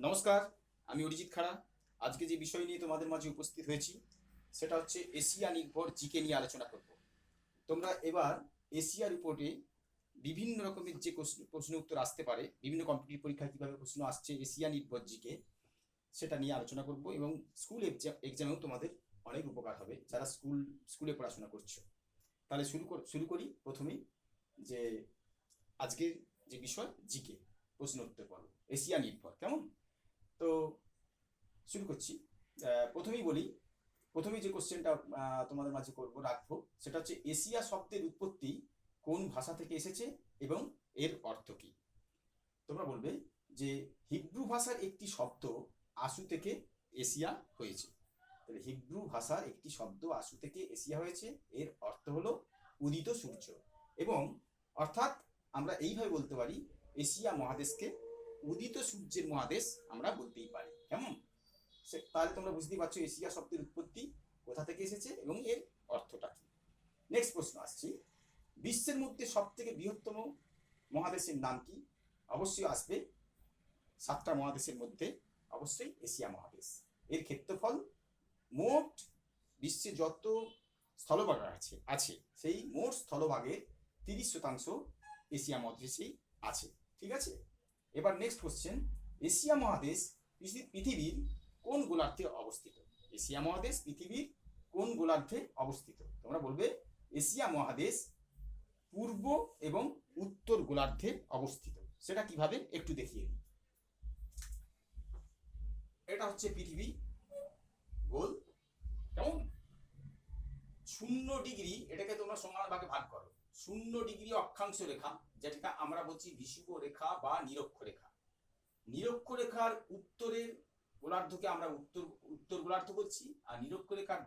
নমস্কার, আমি অরিজিৎ খাড়া। আজকে যে বিষয় নিয়ে তোমাদের মাঝে উপস্থিত হয়েছি সেটা হচ্ছে এশিয়া নির্ভর জিকে নিয়ে আলোচনা করব। তোমরা এবার এশিয়া রিপোর্টে বিভিন্ন রকমের যে প্রশ্ন উত্তর আসতে পারে, বিভিন্ন কম্পিটিটিভ পরীক্ষায় কীভাবে প্রশ্ন আসছে এশিয়া নির্ভর জিকে, সেটা নিয়ে আলোচনা করব এবং স্কুল এক্সামেও তোমাদের অনেক উপকার হবে যারা স্কুলে পড়াশোনা করছো। তাহলে শুরু করি প্রথমেই যে আজকের যে বিষয় জিকে প্রশ্ন উত্তর পর্ব এশিয়া নির্ভর। কেমন? তো শুরু করছি। প্রথমেই বলি, প্রথমেই যে কোশ্চেনটা তোমাদের মাঝে রাখবো সেটা হচ্ছে এশিয়া শব্দের উৎপত্তি কোন ভাষা থেকে এসেছে এবং এর অর্থ কি। তোমরা বলবে যে হিব্রু ভাষার একটি শব্দ আশু থেকে এশিয়া হয়েছে। তাহলে হিব্রু ভাষার একটি শব্দ আশু থেকে এশিয়া হয়েছে, এর অর্থ হলো উদিত সূর্য। এবং অর্থাৎ আমরা এইভাবে বলতে পারি এশিয়া মহাদেশকে উদিত সূর্যের মহাদেশ আমরা বলতেই পারি। কেমন? তাহলে তোমরা বুঝতেই পারছো এশিয়া শব্দের উৎপত্তি কোথা থেকে এসেছে এবং এর অর্থটা কি। নেক্সট প্রশ্ন আসছি, বিশ্বের মধ্যে সব থেকে বৃহত্তম মহাদেশের নাম কি? অবশ্যই আসবে 7টা মহাদেশের মধ্যে অবশ্যই এশিয়া মহাদেশ। এর ক্ষেত্রফল মোট বিশ্বে যত স্থলভাগ আছে সেই মোট স্থলভাগের 30% এশিয়া মহাদেশেই আছে। ঠিক আছে, এবার নেক্সট কোশ্চেন, এশিয়া মহাদেশ পৃথিবীর কোন গোলার্ধে অবস্থিত? এশিয়া মহাদেশ পৃথিবীর কোন গোলার্ধে অবস্থিত? তোমরা বলবে এশিয়া মহাদেশ পূর্ব এবং উত্তর গোলার্ধে অবস্থিত। সেটা কিভাবে একটু দেখিয়ে দিই। এটা হচ্ছে পৃথিবী গোল। কেমন? 0 ডিগ্রি, এটাকে তোমরা সমান ভাগে ভাগ করো। 0 ডিগ্রি অক্ষাংশ রেখা, যেটাকে আমরা বলছি বিষুব রেখা বা নিরক্ষরেখা। নিরক্ষরেখার উত্তরের গোলার্ধকে আমরা উত্তর গোলার্ধ বলছি, আর নিরক্ষরেখার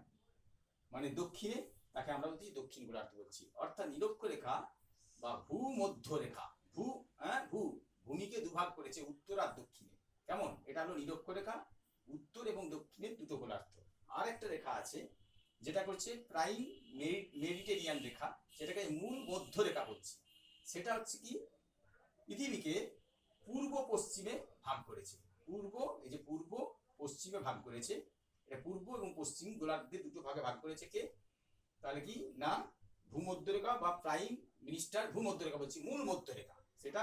মানে দক্ষিণে তাকে আমরা বলছি দক্ষিণ গোলার্ধ বলছি। অর্থাৎ নিরক্ষরেখা বা ভূমধ্যরেখা, ভূমিকে দুভাগ করেছে উত্তর আর দক্ষিণে। কেমন? এটা হলো নিরক্ষরেখা, উত্তর এবং দক্ষিণের দুটো গোলার্ধ। আর একটা রেখা আছে যেটা করছে প্রাইম মেডিটেরিয়ান রেখা, সেটাকে মূল মধ্য রেখা বলছি। সেটা হচ্ছে কি পৃথিবীকে পূর্ব পশ্চিমে ভাগ করেছে। এই যে পূর্ব পশ্চিমে ভাগ করেছে, এটা পূর্ব এবং পশ্চিম গোলার্ধের দুটো ভাগে ভাগ করেছে কে? তাহলে কি না ভূমধ্যরেখা বা প্রাইম মিনিস্টার ভূমধ্যরেখা বলছি, মূল মধ্যরেখা সেটা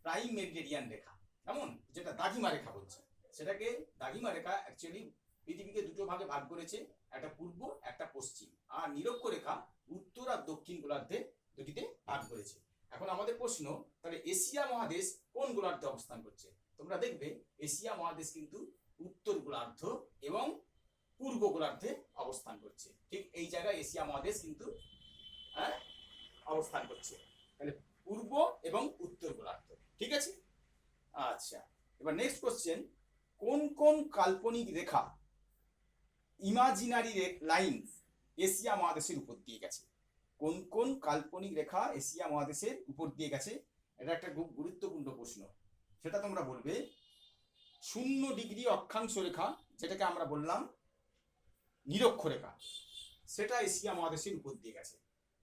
প্রাইম মেডিটেরিয়ান রেখা। কেমন? যেটা দাগিমা রেখা বলছে, সেটাকে দাগিমা রেখা অ্যাকচুয়ালি পৃথিবীকে দুটো ভাগে ভাগ করেছে, একটা পূর্ব একটা পশ্চিম। আর নিরক্ষরেখা উত্তর আর দক্ষিণ গোলার্ধে দুটিতে ভাগ করেছে। এখন আমাদের প্রশ্ন, তাহলে এশিয়া মহাদেশ কোন গোলার্ধে অবস্থান করছে? তোমরা দেখবে এশিয়া মহাদেশ কিন্তু উত্তর গোলার্ধ এবং পূর্ব গোলার্ধে অবস্থান করছে। ঠিক এই জায়গায় এশিয়া মহাদেশ কিন্তু অবস্থান করছে। তাহলে পূর্ব এবং উত্তর গোলার্ধ। ঠিক আছে, আচ্ছা। এবার নেক্সট কোশ্চেন, কোন কোন কাল্পনিক রেখা ইমাজিনারি লাইন এশিয়া মহাদেশের উপর দিয়ে গেছে? কোন কোন কাল্পনিক রেখা এশিয়া মহাদেশের উপর দিয়ে গেছে? এটা একটা খুব গুরুত্বপূর্ণ প্রশ্ন। সেটা তোমরা বলবে 0 ডিগ্রি অক্ষাংশ রেখা, যেটাকে আমরা বললাম নিরক্ষরেখা, সেটা এশিয়া মহাদেশের উপর দিয়ে গেছে।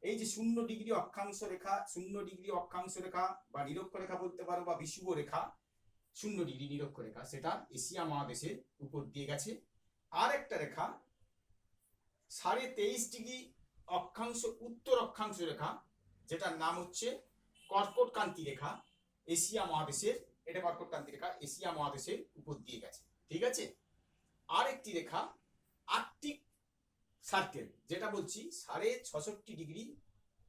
এই যে 0 ডিগ্রি অক্ষাংশ রেখা, 0 ডিগ্রি অক্ষাংশ রেখা বা নিরক্ষরেখা বলতে পারো বা বিষুব রেখা, 0 ডিগ্রি নিরক্ষরেখা, সেটা এশিয়া মহাদেশের উপর দিয়ে গেছে। আর একটা রেখা 23.5 ডিগ্রি অক্ষাংশ উত্তর অক্ষাংশ রেখা, যেটার নাম হচ্ছে কর্কটক্রান্তি রেখা, এশিয়া মহাদেশের, এটা কর্কটক্রান্তি রেখা এশিয়া মহাদেশের উপর দিয়ে গেছে। ঠিক আছে, আর একটি রেখা আর্কটিক সার্কেল, যেটা বলছি 66.5 ডিগ্রি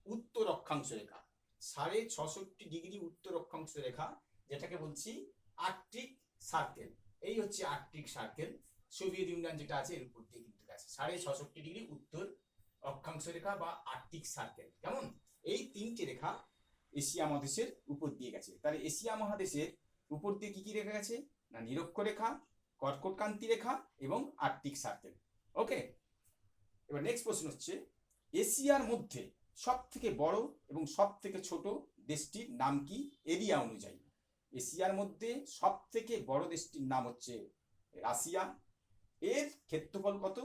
উত্তর অক্ষাংশ রেখা, 66.5 ডিগ্রি উত্তর অক্ষাংশ রেখা, যেটাকে বলছি আর্কটিক সার্কেল। এই হচ্ছে আর্কটিক সার্কেল, সোভিয়েত ইউনিয়ন যেটা আছে এর উপর দিয়ে কিন্তু গেছে 66.5 ডিগ্রি উত্তর অক্ষাংশ রেখা বা আর্কটিক সার্কেল। কেমন? এই 3টে রেখা এশিয়া মহাদেশের উপর দিয়ে গেছে। তাহলে এশিয়া মহাদেশের উপর দিয়ে কি কি রেখা গেছে? না নিরক্ষরেখা, কর্কটক্রান্তি রেখা এবং আর্কটিক সার্কেল। ওকে, এবার নেক্সট প্রশ্ন হচ্ছে, এশিয়ার মধ্যে সব থেকে বড় এবং সব থেকে ছোট দেশটির নাম কি এরিয়া অনুযায়ী? এশিয়ার মধ্যে সব থেকে বড় দেশটির নাম হচ্ছে রাশিয়া। এর ক্ষেত্রফল কত?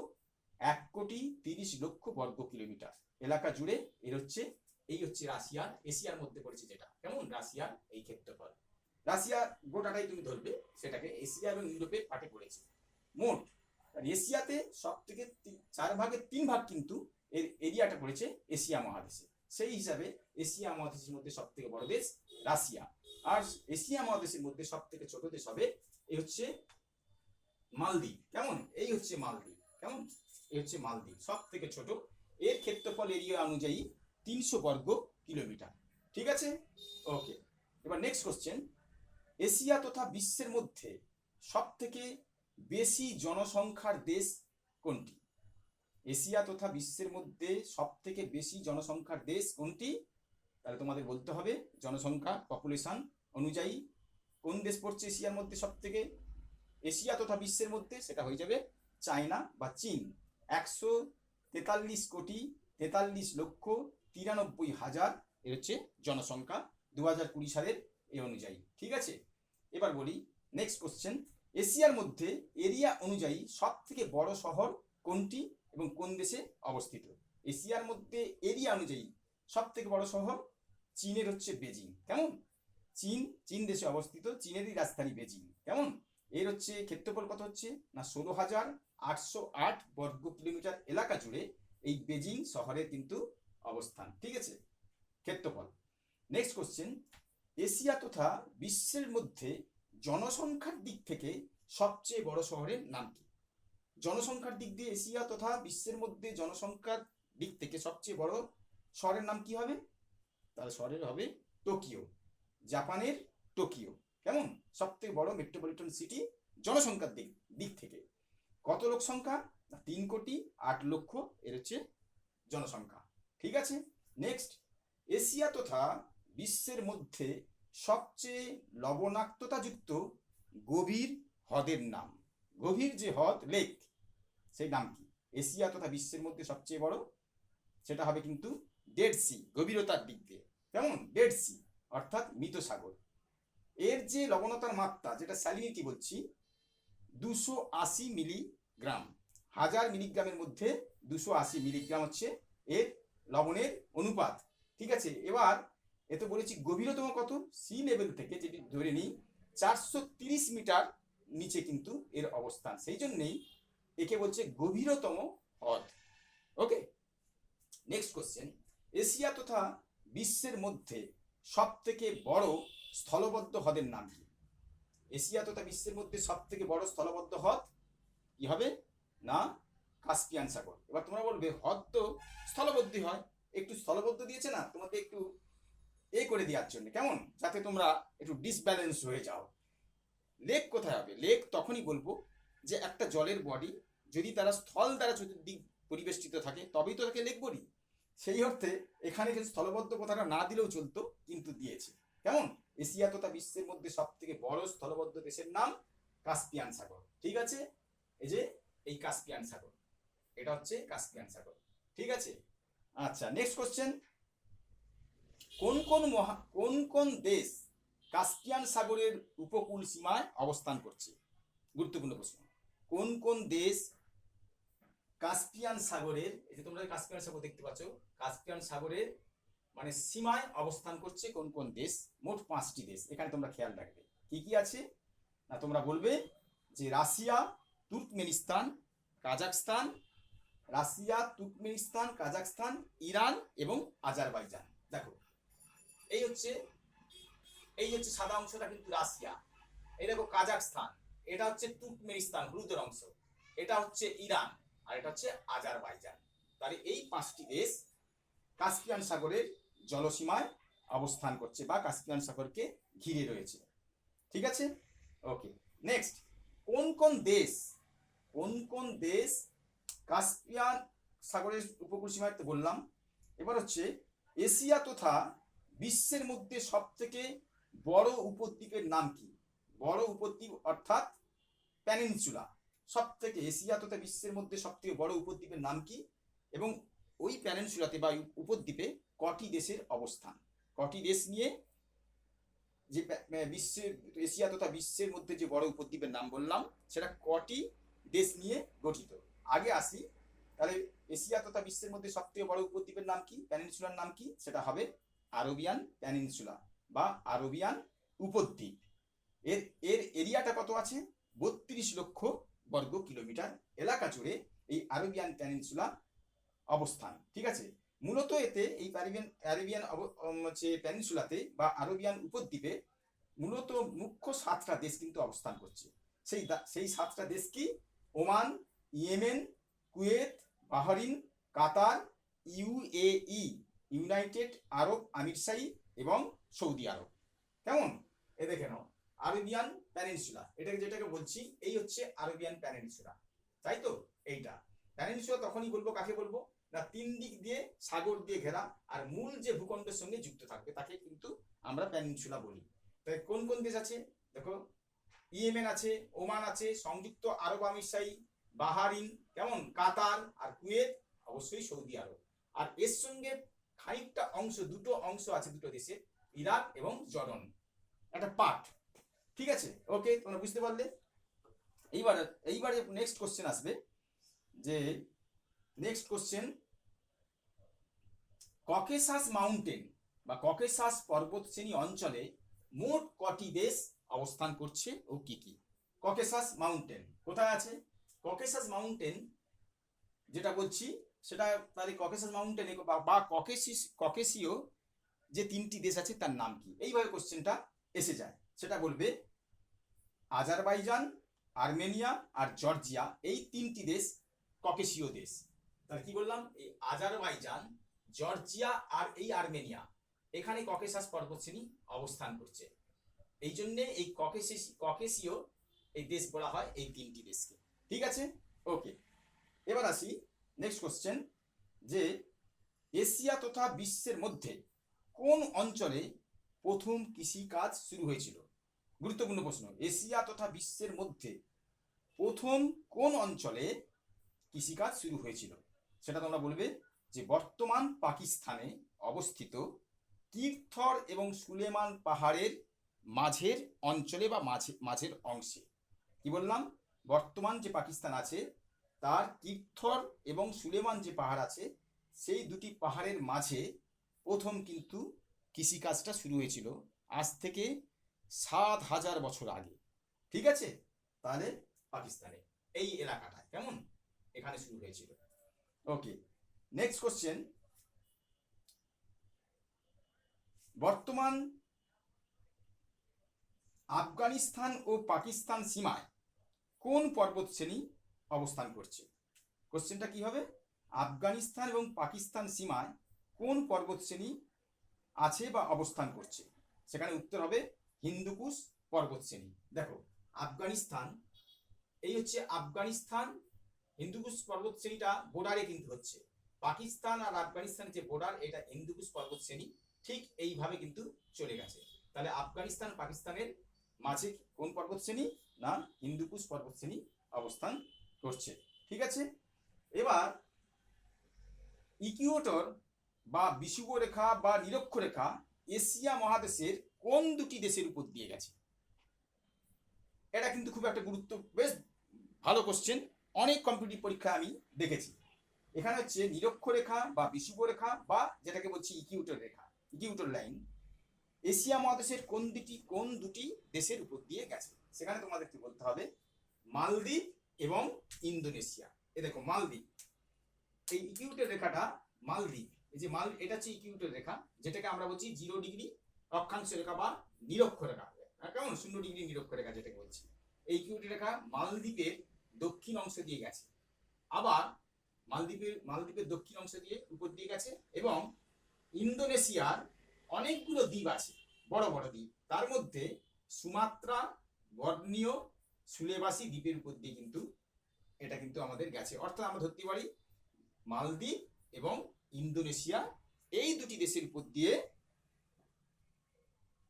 1,30,00,000 বর্গ কিলোমিটার এলাকা জুড়ে এর হচ্ছে, এই হচ্ছে রাশিয়ার, এশিয়ার মধ্যে পড়েছে যেটা। কেমন? রাশিয়ার এই ক্ষেত্রফল। রাশিয়া গোটাটাই তুমি ধরবে, সেটাকে এশিয়া এবং ইউরোপের পার্টে পড়েছে মোট। এশিয়াতে সব থেকে 4/3 কিন্তু এর এরিয়াটা পড়েছে এশিয়া মহাদেশে। সেই হিসাবে এশিয়া মহাদেশের মধ্যে সব থেকে বড় দেশ রাশিয়া, আর এশিয়া মহাদেশের মধ্যে সব থেকে ছোট দেশ হবে এই হচ্ছে মালদ্বীপ। কেমন? এই হচ্ছে মালদ্বীপ। কেমন? এই হচ্ছে মালদ্বীপ, সব থেকে ছোট। এর ক্ষেত্রফল এরিয়া অনুযায়ী 300 বর্গ কিলোমিটার। ঠিক আছে, ওকে। এবার নেক্সট কোশ্চেন, এশিয়া তথা বিশ্বের মধ্যে সব থেকে বেশি জনসংখ্যার দেশ কোনটি? এশিয়া তথা বিশ্বের মধ্যে সব থেকে বেশি জনসংখ্যার দেশ কোনটি? তাহলে তোমাদের বলতে হবে জনসংখ্যা পপুলেশন অনুযায়ী কোন দেশ পড়ছে এশিয়ার মধ্যে সব থেকে, এশিয়া তথা বিশ্বের মধ্যে, সেটা হয়ে যাবে চায়না বা চীন। 143,43,93,000 এর হচ্ছে জনসংখ্যা 2020 সালের এই অনুযায়ী। ঠিক আছে, এবার বলি নেক্সট কোশ্চেন, এশিয়ার মধ্যে এরিয়া অনুযায়ী সব থেকে বড় শহর কোনটি এবং কোন দেশে অবস্থিত? এশিয়ার মধ্যে এরিয়া অনুযায়ী সব থেকে বড় শহর চীনের হচ্ছে বেজিং। কেমন? চীন দেশে অবস্থিত, চীনেরই রাজধানী বেজিং। কেমন? এর হচ্ছে ক্ষেত্রফল কত হচ্ছে না 16,808 বর্গ কিলোমিটার এলাকা জুড়ে এই বেজিং শহরের কিন্তু অবস্থান। ঠিক আছে, ক্ষেত্রফল। নেক্সট কোশ্চেন, এশিয়া তথা বিশ্বের মধ্যে জনসংখ্যার দিক থেকে সবচেয়ে বড় শহরের নাম কি? জনসংখ্যার দিক দিয়ে এশিয়া তথা বিশ্বের মধ্যে জনসংখ্যার দিক থেকে সবচেয়ে বড় শহরের নাম কি হবে? তাহলে শহরের হবে টোকিও, জাপানের টোকিও। কেমন? সব থেকে বড় মেট্রোপলিটন সিটি জনসংখ্যার দিক থেকে। কত লোক সংখ্যা? 3,08,00,000 এর হচ্ছে জনসংখ্যা। ঠিক আছে, নেক্সট, এশিয়া তথা বিশ্বের মধ্যে সবচেয়ে লবণাক্ততাযুক্ত গভীর হ্রদের নাম। গভীর যে হ্রদ, লেক, সেই নাম কি? এশিয়া তথা বিশ্বের মধ্যে সবচেয়ে বড়, সেটা হবে কিন্তু ডেড সি, গভীরতার দিক দিয়ে। কেমন? ডেড সি অর্থাৎ মৃত সাগর। এর যে লবণতার মাত্রা, যেটা স্যালিনিটি বলছি, 280 মিলিগ্রাম। 1000 মিলিগ্রামের মধ্যে 280 মিলিগ্রাম হচ্ছে এর লবণের অনুপাত। ঠিক আছে, এবার এতে বলেছি গভীরতম কত, সি লেভেল থেকে যেটি ধরে নিই 430 মিটার নিচে কিন্তু এর অবস্থান, সেই জন্যেই একে বলছে গভীরতম হ্রদ। ওকে, নেক্সট কোশ্চেন, এশিয়া তথা বিশ্বের মধ্যে সব থেকে বড় স্থলবদ্ধ হ্রদের নাম কি? এশিয়া তথা বিশ্বের মধ্যে সব থেকে বড় স্থলবদ্ধ হ্রদ কি হবে না কাস্পিয়ান সাগর। এবার তোমরা বলবে হ্রদ তো স্থলবদ্ধই হয়, একটু স্থলবদ্ধ দিয়েছে না তোমাদের একটু করে দেওয়ার জন্য, কেমন, যাতে তোমরা একটু ডিসব্যালেন্স হয়ে যাও। লেক কোথায় হবে? লেক তখনই বলবো যে একটা জলের বডি যদি তারা স্থল দ্বারা চতুর্দিক পরিবেষ্টিত থাকে তবেই তো তাকে লেক বলি। সেই অর্থে এখানে কিন্তু স্থলবদ্ধ কথাটা না দিলেও চলতো, কিন্তু দিয়েছে। কেমন? এশিয়া তথা বিশ্বের মধ্যে সব থেকে বড় স্থলবদ্ধ দেশের নাম কাস্পিয়ান সাগর। ঠিক আছে, এই যে এই কাস্পিয়ান সাগর, এটা হচ্ছে কাস্পিয়ান সাগর। ঠিক আছে, আচ্ছা নেক্সট কোশ্চেন, কোন কোন দেশ কাস্পিয়ান সাগরের উপকূল সীমায় অবস্থান করছে? গুরুত্বপূর্ণ প্রশ্ন। কোন কোন দেশ কাস্পিয়ান সাগরের, এই যে তোমরা কাস্পিয়ান সাগর দেখতে পাচ্ছ, কাস্পিয়ান সাগরের মানে সীমায় অবস্থান করছে কোন কোন দেশ? মোট 5টি দেশ। এখানে তোমরা খেয়াল রাখবে কি কি আছে না, তোমরা বলবে যে Russia, Turkmenistan, Kazakhstan, Russia, Turkmenistan, Kazakhstan, Iran এবং আজারবাইজান। দেখো এই হচ্ছে সাদা অংশটা কিন্তু রাশিয়া, এই দেখো কাজাকস্তান, এটা হচ্ছে তুর্কমেনিস্তান হলুদের অংশ, এটা হচ্ছে ইরান, আর এটা হচ্ছে আজারবাইজান। তাহলে এই 5টি দেশ কাস্পিয়ান সাগরের জলসীমায় অবস্থান করছে বা কাস্পিয়ান সাগরকে ঘিরে রয়েছে। ঠিক আছে, ওকে। নেক্সট, কোন কোন দেশ কাস্পিয়ান সাগরের উপকূল সীমায় বললাম। এবার হচ্ছে এশিয়া তথা বিশ্বের মধ্যে সব থেকে বড় উপদ্বীপের নাম কি? বড় উপদ্বীপ অর্থাৎ প্যানিনসুলা। সব থেকে এশিয়া তথা বিশ্বের মধ্যে সব থেকে বড় উপদ্বীপের নাম কি এবং ওই প্যানিনসুলাতে বা উপদ্বীপে কটি দেশের অবস্থান? কটি দেশ নিয়ে যে বিশ্বের, এশিয়া তথা বিশ্বের মধ্যে যে বড় উপদ্বীপের নাম বললাম সেটা কটি দেশ নিয়ে গঠিত? আগে আসি, তাহলে এশিয়া তথা বিশ্বের মধ্যে সব থেকে বড় উপদ্বীপের নাম কি, প্যানিনসুলার নাম কি? সেটা হবে আরবিয়ান প্যানিনসুলা বা আরবিয়ান উপদ্বীপ। এর এর এরিয়াটা কত আছে? 32 লক্ষ বর্গ কিলোমিটার এলাকা জুড়ে এই আরবিয়ান পেনিনসুলা অবস্থান। ঠিক আছে, মূলত এতে এই আরবিয়ান হচ্ছে পেনিনসুলাতে বা আরবিয়ান উপদ্বীপে মূলত মুখ্য 7টা দেশ কিন্তু অবস্থান করছে। সেই 7টা দেশ কি? ওমান, ইয়েমেন, কুয়েত, বাহরিন, কাতার, ইউএই ইউনাইটেড আরব আমিরশাহী এবং সৌদি আরব। কেমন? এ দেখে নাও আরবিয়ান পেনিনসুলা, এটাকে যেটাকে বলছি এই হচ্ছে আরবিয়ান পেনিনসুলা, তাই তো? এইটা পেনিনসুলা তখনই বলবো, কাকে বলবো না 3 দিক দিয়ে সাগর দিয়ে ঘেরা আর মূল যে ভূখণ্ডের সঙ্গে যুক্ত থাকবে তাকে কিন্তু আমরা পেনিনসুলা বলি। তাই কোন কোন দেশ আছে দেখো, ইয়েমেন আছে, ওমান আছে, সংযুক্ত আরব আমিরশাহী, বাহারিন, কেমন, কাতার আর কুয়েত, অবশ্যই সৌদি আরব। আর এর সঙ্গে খানিকটা অংশ, দুটো অংশ আছে দুটো দেশে, ইরাক এবং জর্ডন, একটা পার্ট। ঠিক আছে, ওকে, তোমরা বুঝতে পারলে। এইবারে নেক্সট কোশ্চেন আসবে, যে নেক্সট কোশ্চেন, ককেশাস মাউন্টেন বা ককেশাস পর্বতশ্রেণী অঞ্চলে মোট কটি দেশ অবস্থান করছে ও কি কি? ককেশাস মাউন্টেন কোথায় আছে? ককেশাস মাউন্টেন যেটা বলছি সেটা, তাহলে ককেশাস মাউন্টেনে বা ককেশীয় যে 3টি দেশ আছে তার নাম কি? এইভাবে কোশ্চেনটা এসে যায়। সেটা বলবে আজারবাইজান, আর্মেনিয়া আর জর্জিয়া, এই 3টি দেশ ককেশীয় দেশ। তাহলে কি বললাম? এই আজারবাইজান, জর্জিয়া আর এই আর্মেনিয়া, এখানে ককেশাস পর্বতশ্রেণী অবস্থান করছে। এই জন্য এই ককেশীয় এই দেশ বলা হয় এই 3টি দেশকে। ঠিক আছে, ওকে। এবার আসি নেক্সট কোশ্চেন, যে এশিয়া তথা বিশ্বের মধ্যে কোন অঞ্চলে প্রথম কৃষিকাজ শুরু হয়েছিল? গুরুত্বপূর্ণ প্রশ্ন। এশিয়া তথা বিশ্বের মধ্যে প্রথম কোন অঞ্চলে কৃষিকাজ শুরু হয়েছিল? সেটা তোমরা বলবে যে বর্তমান পাকিস্তানে অবস্থিত কিরথর এবং সুলেমান পাহাড়ের মাঝের অঞ্চলে বা মাঝের অংশে। কি বললাম? বর্তমান যে পাকিস্তান আছে তার কিরথর এবং সুলেমান যে পাহাড় আছে, সেই দুটি পাহাড়ের মাঝে প্রথম কিন্তু কৃষিকাজটা শুরু হয়েছিল, আজ থেকে 7,000 বছর আগে। ঠিক আছে, তাহলে পাকিস্তানে এই এলাকাটা কেমন, এখানে শুরু হয়েছিল। ওকে, নেক্সট কোশ্চেন, বর্তমান আফগানিস্তান ও পাকিস্তান সীমায় কোন পর্বতশ্রেণী অবস্থান করছে? কোশ্চেনটা কি হবে? আফগানিস্তান এবং পাকিস্তান সীমায় কোন পর্বতশ্রেণী আছে বা অবস্থান করছে? সেখানে উত্তর হবে হিন্দুকুশ পর্বতশ্রেণী। দেখো আফগানিস্তান, এই হচ্ছে আফগানিস্তান, হিন্দুকুশ পর্বতশ্রেণীটা বোর্ডারে কিন্তু হচ্ছে পাকিস্তান আর আফগানিস্তানের যে বোর্ডার, এটা হিন্দুকুশ পর্বতশ্রেণী ঠিক এইভাবে কিন্তু চলে গেছে। তাহলে আফগানিস্তান পাকিস্তানের মাঝে কোন পর্বতশ্রেণী? না হিন্দুকুশ পর্বতশ্রেণী অবস্থান করছে। ঠিক আছে, এবার ইকুয়েটর বা বিষুবরেখা বা নিরক্ষরেখা এশিয়া মহাদেশের কোন দুটি দেশের উপর দিয়ে গেছে? এটা কিন্তু খুব একটা বেশ ভালো কোশ্চেন, অনেক কম্পিটিটিভ পরীক্ষা আমি দেখেছি। এখানে হচ্ছে নিরক্ষরেখা বা বিষুবরেখা বা যেটাকে বলছি ইকুয়েটর রেখা, ইকুয়েটর লাইন, এশিয়া মহাদেশের কোন দুটি দেশের উপর দিয়ে গেছে? সেখানে তোমাদেরকে বলতে হবে মালদ্বীপ এবং ইন্দোনেশিয়া। এ দেখো মালদ্বীপ, এই ইকুয়েটর রেখাটা মালদ্বীপ, এই যে এটা হচ্ছে ইকুয়েটর রেখা, যেটাকে আমরা বলছি 0 ডিগ্রি অক্ষাংশ রেখা বা নিরক্ষরেখা, কেমন 0 ডিগ্রি নিরক্ষরেখা যেটাকে বলছি। এই ইকুয়েটর রেখা মালদ্বীপের দক্ষিণ অংশ দিয়ে গেছে, আবার মালদ্বীপের দক্ষিণ অংশ দিয়ে উপর দিয়ে গেছে, এবং ইন্দোনেশিয়ার অনেকগুলো দ্বীপ আছে, বড় বড় দ্বীপ, তার মধ্যে সুমাত্রা, বর্নিও, সুলেবাসী দ্বীপের উপর দিয়ে কিন্তু এটা কিন্তু আমাদের গেছে। অর্থাৎ আমরা ধরতে পারি মালদ্বীপ এবং ইন্দোনেশিয়া এই দুটি দেশের উপর দিয়ে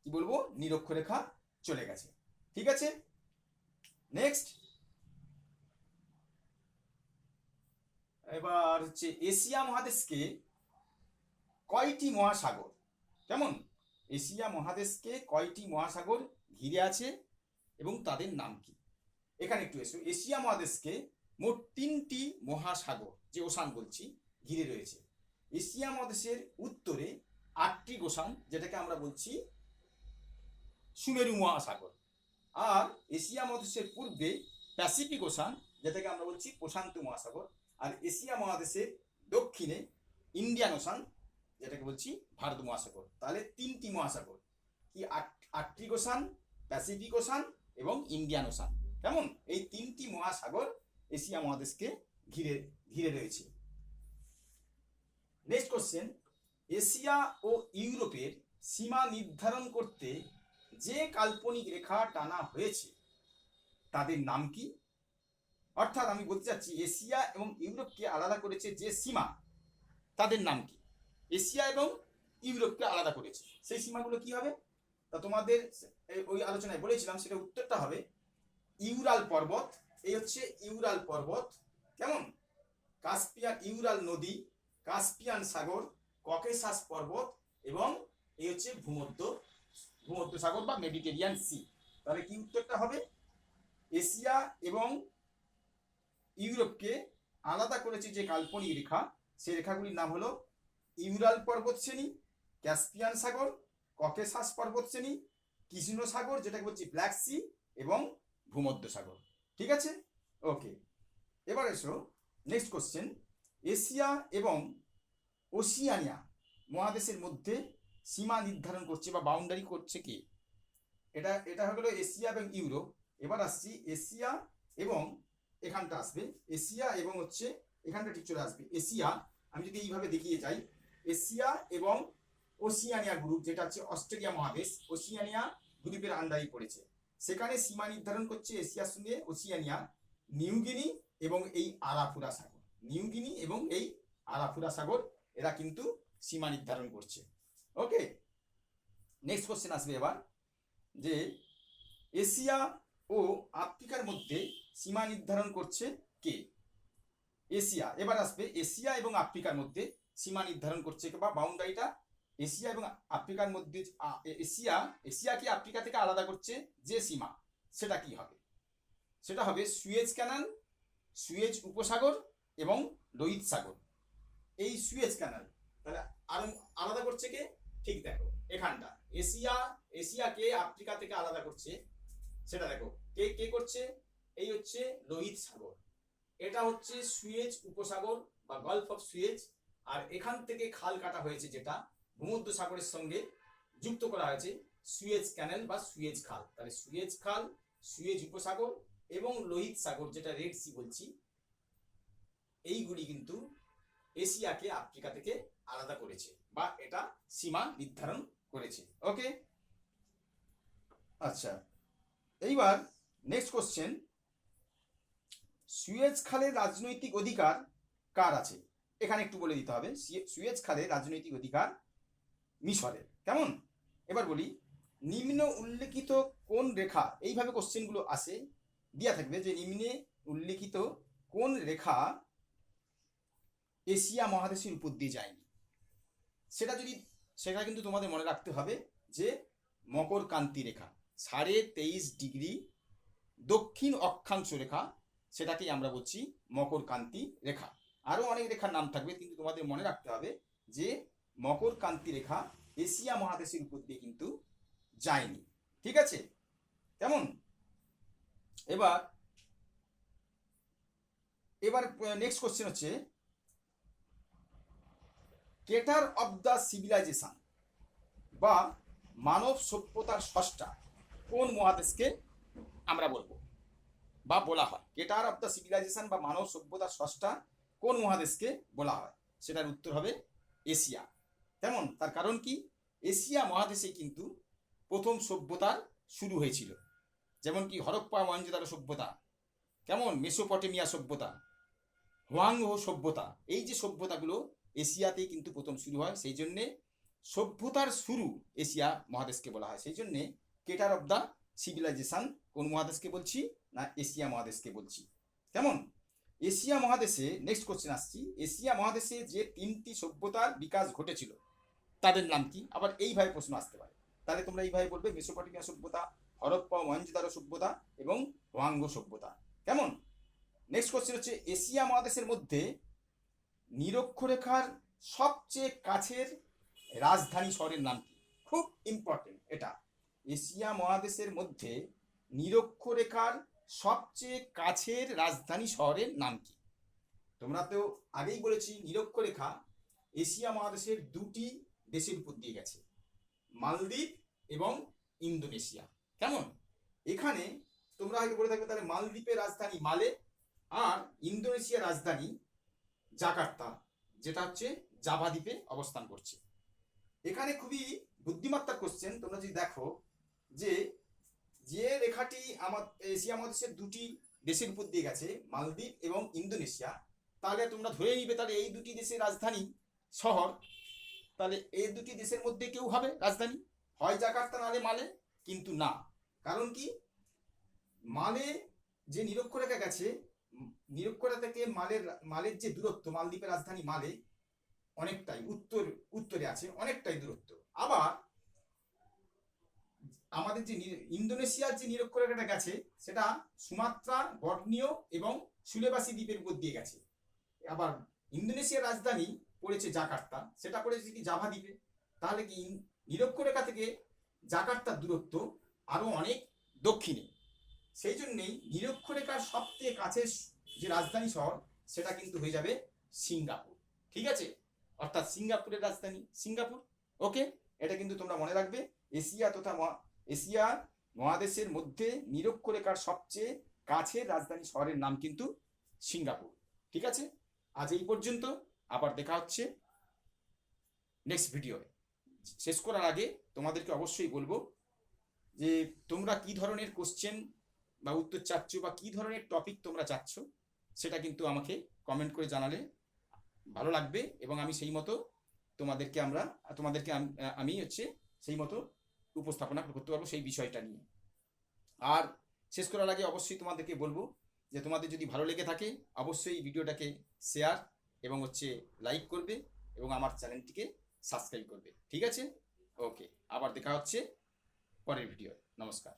কি বলবো নিরক্ষরেখা চলে গেছে। ঠিক আছে, নেক্সট, এবার হচ্ছে এশিয়া মহাদেশকে কয়টি মহাসাগর, কেমন, এশিয়া মহাদেশকে কয়টি মহাসাগর ঘিরে আছে এবং তাদের নাম কি? এখানে একটু এসো। এশিয়া মহাদেশকে মোট 3টি মহাসাগর, যে ওশান বলছি, ঘিরে রয়েছে। এশিয়া মহাদেশের উত্তরে আর্কটিক ওশান, যেটাকে আমরা বলছি সুমেরু মহাসাগর, আর এশিয়া মহাদেশের পূর্বে প্যাসিফিক ওশান, যেটাকে আমরা বলছি প্রশান্ত মহাসাগর। আর এশিয়া মহাদেশের দক্ষিণে ইন্ডিয়ান ওশান, যেটাকে বলছি ভারত মহাসাগর। তাহলে 3টি মহাসাগর কি, আর্কটিক ওশান, প্যাসিফিক ওশান এবং ইন্ডিয়ান ওশান। কেমন, এই 3টি মহাসাগর এশিয়া মহাদেশকে ঘিরে ঘিরে রয়েছে। নেক্সট কোশ্চেন, এশিয়া ও ইউরোপের সীমা নির্ধারণ করতে যে কাল্পনিক রেখা টানা হয়েছে তাদের নাম কি? অর্থাৎ আমি বলতে চাচ্ছি এশিয়া এবং ইউরোপকে আলাদা করেছে যে সীমা, তাদের নাম কি? এশিয়া এবং ইউরোপকে আলাদা করেছে, সেই সীমাগুলো কি হবে? তা তোমাদের ওই আলোচনায় বলেছিলাম, সেটা উত্তরটা হবে ইউরাল পর্বত। এই হচ্ছে ইউরাল পর্বত। কেমন, কাস্পিয়ান, ইউরাল নদী, কাস্পিয়ান সাগর, ককেশাস পর্বত এবং এই হচ্ছে ভূমধ্য সাগর বা মেডিটেরিয়ান সি। তাহলে কি উত্তরটা হবে? এশিয়া এবং ইউরোপকে আলাদা করেছে যে কাল্পনিক রেখা, সেই রেখাগুলির নাম হলো ইউরাল পর্বত শ্রেণী, ক্যাস্পিয়ান সাগর, ককেশাস পর্বত শ্রেণী, কৃষ্ণ সাগর যেটাকে বলছি ব্ল্যাক সি এবং ভূমধ্য সাগর। ঠিক আছে, ওকে। এবার এসো নেক্সট কোশ্চেন, এশিয়া এবং ওশিয়ানিয়া মহাদেশের মধ্যে সীমা নির্ধারণ করছে বা বাউন্ডারি করছে কে? এটা হলো এশিয়া এবং ইউরোপ। এবার আসছি এশিয়া এবং, এখানটা আসবে এশিয়া এবং হচ্ছে এখানটা ঠিক চলে আসবে এশিয়া। আমি যদি এইভাবে দেখিয়ে যাই, এশিয়া এবং ওশিয়ানিয়া গ্রুপ, যেটা হচ্ছে অস্ট্রেলিয়া মহাদেশ, ওশিয়ানিয়া গ্রুপের আন্ডারে পড়েছে। সেখানে সীমা নির্ধারণ করছে এশিয়ার সঙ্গে ওশিয়ানিয়া, নিউগিনি এবং এই আরাফুরা সাগর। নিউগিনি এবং এই আরাফুরা সাগর এরা কিন্তু সীমা নির্ধারণ করছে। ওকে, নেক্সট কোশ্চেন আসবে এবার, যে এশিয়া ও আফ্রিকার মধ্যে সীমা নির্ধারণ করছে কে? এশিয়া, এবার আসবে এশিয়া এবং আফ্রিকার মধ্যে সীমা নির্ধারণ করছে বা বাউন্ডারিটা এশিয়া এবং আফ্রিকার মধ্যে, এশিয়াকে আফ্রিকা থেকে আলাদা করছে যে সীমা, সেটা কি হবে? সেটা হবে সুয়েজ ক্যানাল, সুয়েজ উপসাগর এবং লোহিত সাগর। এই সুয়েজ ক্যানাল, তাহলে আলাদা করছে কে? ঠিক দেখো এখানটা, এশিয়াকে আফ্রিকা থেকে আলাদা করছে, সেটা দেখো কে কে করছে? এই হচ্ছে লোহিত সাগর, এটা হচ্ছে সুয়েজ উপসাগর বা গলফ অফ সুয়েজ। আর এখান থেকে খাল কাটা হয়েছে, যেটা ভূমধ্য সাগরের সঙ্গে যুক্ত করা হয়েছে, সুয়েজ ক্যানেল বা সুয়েজ খাল। তাহলে সুয়েজ খাল, সুয়েজ উপসাগর এবং লোহিত সাগর, যেটা রেড সি বলছি, এইগুলি কিন্তু এশিয়াকে আফ্রিকা থেকে আলাদা করেছে বা এটা সীমা নির্ধারণ করেছে। ওকে, আচ্ছা। এইবার নেক্সট কোশ্চেন, সুয়েজ খালের রাজনৈতিক অধিকার কার আছে? এখানে একটু বলে দিতে হবে, সুয়েজ খালের রাজনৈতিক অধিকার মিশরের। কেমন, এবার বলি, নিম্ন উল্লেখিত কোন রেখা, এইভাবে কোশ্চেনগুলো আসে, দেওয়া থাকবে যে নিম্নে উল্লেখিত কোন রেখা এশিয়া মহাদেশের উপর দিয়ে যায়নি? সেটা কিন্তু তোমাদের মনে রাখতে হবে যে মকর কান্তি রেখা, 23.5 ডিগ্রি দক্ষিণ অক্ষাংশ রেখা, সেটাকেই আমরা বলছি মকর কান্তি রেখা। আরো অনেক রেখার নাম থাকবে, কিন্তু তোমাদের মনে রাখতে হবে যে মকর কান্তি রেখা এশিয়া মহাদেশের উপর দিয়ে কিন্তু যায়নি। ঠিক আছে, কেমন? এবার নেক্সট কোশ্চেন হচ্ছে, ক্রেটার অফ দ্য সিভিলাইজেশন বা মানব সভ্যতার স্রষ্টা কোন মহাদেশকে আমরা বলবো বা বলা হয়? ক্রেটার অফ দ্য সিভিলাইজেশন বা মানব সভ্যতার স্রষ্টা কোন মহাদেশকে বলা হয়? সেটার উত্তর হবে এশিয়া। কেমন, তার কারণ কি? এশিয়া মহাদেশে কিন্তু প্রথম সভ্যতার শুরু হয়েছিল, যেমন কি হরপ্পা মহেঞ্জোদারো সভ্যতা, কেমন, মেসোপটেমিয়া সভ্যতা, হোয়াংহো সভ্যতা, এই যে সভ্যতাগুলো এশিয়াতেই কিন্তু প্রথম শুরু হয়। সেই জন্যে সভ্যতার শুরু এশিয়া মহাদেশকে বলা হয়। সেই জন্যে ক্রেটার অফ দ্য সিভিলাইজেশন কোন মহাদেশকে বলছি না? এশিয়া মহাদেশকে বলছি। কেমন, এশিয়া মহাদেশে নেক্সট কোশ্চেন আসছি, এশিয়া মহাদেশে যে 3টি সভ্যতার বিকাশ ঘটেছিল তাদের নাম কি? আবার এইভাবে প্রশ্ন আসতে পারে, তাহলে তোমরা এইভাবে বলবে, মেসোপটেমিয়া সভ্যতা, হরপ্পা মহেঞ্জোদারো সভ্যতা এবং হোয়াংহো সভ্যতা। কেমন, নেক্সট কোশ্চেন হচ্ছে, এশিয়া মহাদেশের মধ্যে নিরক্ষরেখার সবচেয়ে কাছের রাজধানী শহরের নাম কি? খুব ইম্পর্টেন্ট এটা। এশিয়া মহাদেশের মধ্যে নিরক্ষরেখার সবচেয়ে কাছের রাজধানী শহরের নাম কি? তোমরা তো আগেই বলেছি নিরক্ষরেখা এশিয়া মহাদেশের দুটি দেশের উপর দিয়ে গেছে, মালদ্বীপ এবং ইন্দোনেশিয়া। কেমন? এখানে তোমরা হয়তো বলে থাকবে তাহলে মালদ্বীপের রাজধানী মালে আর ইন্দোনেশিয়ার রাজধানী জাকার্তা, যেটা হচ্ছে জাভা দ্বীপে অবস্থান করছে। এখানে খুবই বুদ্ধিমত্তার কোশ্চেন। তোমরা যদি দেখো যে যে রেখাটি এশিয়া মহাদেশের দুটি দেশের উপর দিয়ে গেছে, মালদ্বীপ এবং ইন্দোনেশিয়া, তাহলে তোমরা ধরে নিবে তাহলে এই দুটি দেশের রাজধানী শহর, তাহলে এই দুটি দেশের মধ্যে কেউ হবে রাজধানী, হয় জাকার্তা নাহলে মালে। কিন্তু না, কারণ কি, মালে যে নিরক্ষরেখা গেছে, নিরক্ষরেখা থেকে মালের যে দূরত্ব, মালদ্বীপের রাজধানী মালে অনেকটাই উত্তরে আছে, অনেকটাই দূরত্ব। আবার আমাদের যে ইন্দোনেশিয়ার যে নিরক্ষরেখাটা গেছে সেটা সুমাত্রা, বর্নিও এবং সুলেবাসী দ্বীপের উপর দিয়ে গেছে। আবার ইন্দোনেশিয়ার রাজধানী পড়েছে জাকার্তা, সেটা পড়েছে কি জাভা দ্বীপে। তাহলে কি নিরক্ষরেখা থেকে জাকার্তার দূরত্ব আরো অনেক দক্ষিণে। সেই জন্যেই নিরক্ষরেখার সবচেয়ে কাছের যে রাজধানী শহর সেটা কিন্তু হয়ে যাবে সিঙ্গাপুর। ঠিক আছে, অর্থাৎ সিঙ্গাপুরের রাজধানী সিঙ্গাপুর। ওকে, এটা কিন্তু তোমরা মনে রাখবে। এশিয়া মহাদেশের মধ্যে নিরক্ষরেখার সবচেয়ে কাছের রাজধানী শহরের নাম কিন্তু সিঙ্গাপুর। ঠিক আছে, আজ এই পর্যন্ত, আবার দেখা হচ্ছে নেক্সট ভিডিওয়ে। শেষ করার আগে তোমাদেরকে অবশ্যই বলবো যে তোমরা কি ধরনের কোশ্চেন বা উত্তর চাচ্ছ বা কি ধরনের টপিক তোমরা চাচ্ছ সেটা কিন্তু আমাকে কমেন্ট করে জানালে ভালো লাগবে, এবং আমি সেই মতো তোমাদেরকে আমি সেই মতো উপস্থাপনা করতে পারবো সেই বিষয়টা নিয়ে। আর শেষ করার আগে অবশ্যই তোমাদেরকে বলবো যে তোমাদের যদি ভালো লেগে থাকে অবশ্যই ভিডিওটাকে শেয়ার এবং লাইক করবে এবং আমার চ্যানেলটিকে সাবস্ক্রাইব করবে। ঠিক আছে, ওকে, আবার দেখা হচ্ছে পরের ভিডিও। নমস্কার।